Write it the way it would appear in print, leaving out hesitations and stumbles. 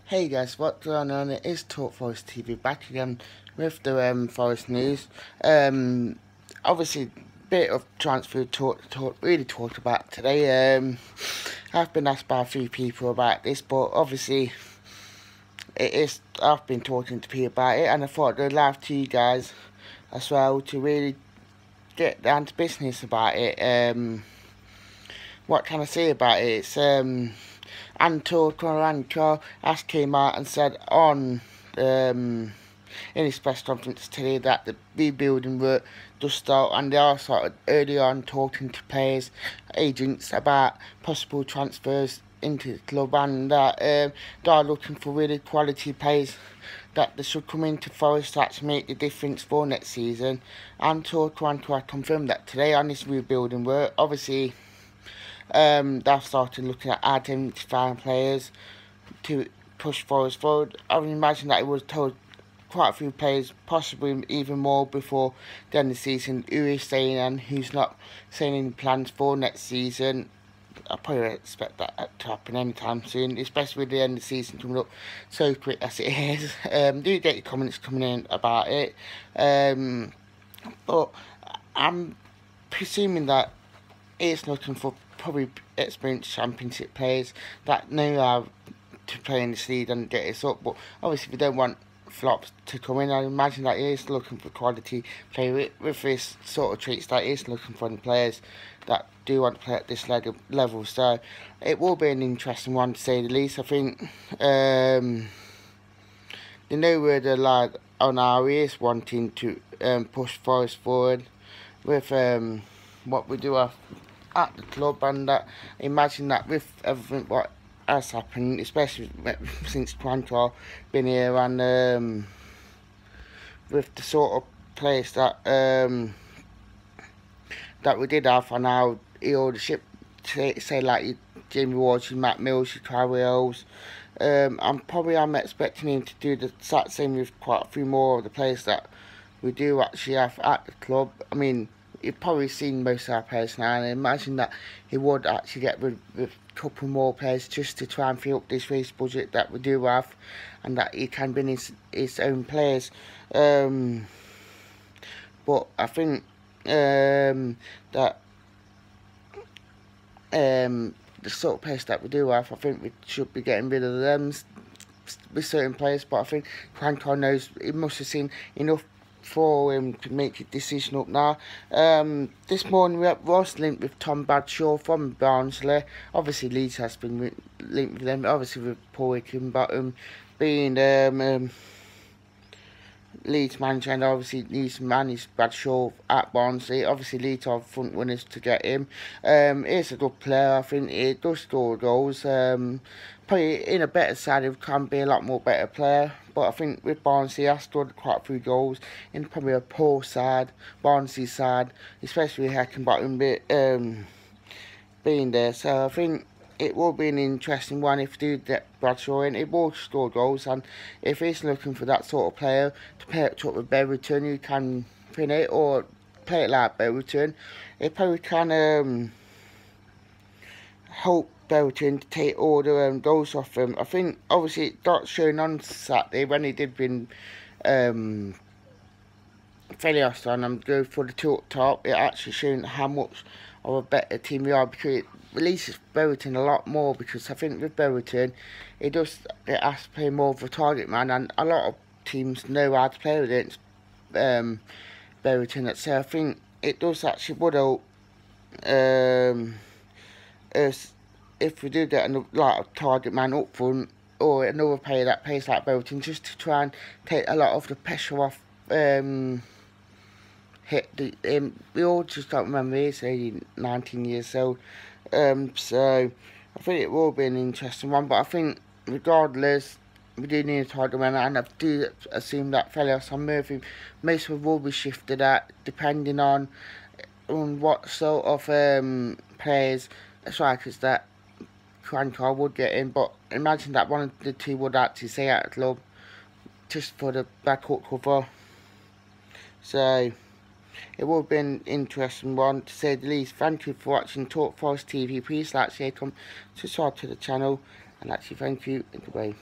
Hey guys, what's going on? It is Talk Forest TV back again with the Forest news. Obviously, bit of transfer really talked about today. I've been asked by a few people about this, but obviously, I've been talking to people about it, and I thought I'd laugh to you guys as well to really get down to business about it. What can I say about it? It's Anto has came out and said on in his press conference today that the rebuilding work does start, and they are sort of early on talking to players, agents about possible transfers into the club, and that they are looking for really quality players that they should come into Forest to actually make the difference for next season. And Toronto had confirmed that today on this rebuilding work. Obviously, they've started looking at identifying players to push Forest forward. I would imagine that it was told quite a few players, possibly even more before the end of the season, who is staying and who's not, saying any plans for next season. I probably expect that to happen anytime soon, especially with the end of the season coming up so quick as it is. Do get your comments coming in about it. But I'm presuming that it's looking for probably experienced championship players that know how to play in this league and get us up. But obviously, we don't want flops to come in. I imagine that he is looking for quality play with this sort of traits, that he is looking for the players that do want to play at this level. So it will be an interesting one to say the least. I think they know where the lad on our is wanting to push Forest forward with what we do have at the club, and that imagine that with everything what has happened, especially since Quantor been here, and with the sort of players that that we did have, and how he ownership, say like your Jamie Wards, your Matt Mills, your Carwells. I'm expecting him to do the exact same with quite a few more of the players that we do actually have at the club. I mean, you've probably seen most of our players now, and I imagine that he would actually get rid of a couple more players just to try and fill up this race budget that we do have, and that he can bring his own players. But I think that the sort of players that we do have, I think we should be getting rid of them with certain players. But I think Quantor knows, he must have seen enough for him to make a decision up now. This morning we was linked with Tom Bradshaw from Barnsley. Obviously Leeds has been linked with them, obviously with Paul Hickenbottom being Leeds manager, and obviously Leeds managed Bradshaw at Barnsley. Obviously Leeds are front winners to get him. He's a good player. I think he does score goals. Probably in a better side, he can be a lot more better player. But I think with Barnsley, he has scored quite a few goals in probably a poor side, Barnsley side, especially with Heckenbottom being there. So I think it will be an interesting one if we do get Bradshaw in. He will score goals, and if he's looking for that sort of player to pair it up with Berryton, who can pin it or play it like Berryton, it probably can help Berryton to take all the goals off him. I think obviously it got shown on Saturday when he did win Felios on and go for the two up top. It actually shown how much of a better team we are, because it releases Berryton a lot more, because I think with Berryton it has to play more of a target man, and a lot of teams know how to play against Berryton. So I think it does actually would help us if we do get a target man up front, or another player that plays like Berryton, just to try and take a lot of the pressure off we all just don't remember he's 19 years old. So I think it will be an interesting one, but I think regardless we do need a target man, and I do assume that Felios and Murphy Mason will be shifted at, depending on what sort of players, strikers that Quantor would get in. But imagine that one of the two would actually stay at the club just for the backup cover. So it will be an interesting one to say the least. Thank you for watching Talk Forest TV. Please like, share, come, subscribe to the channel, and actually thank you. Goodbye.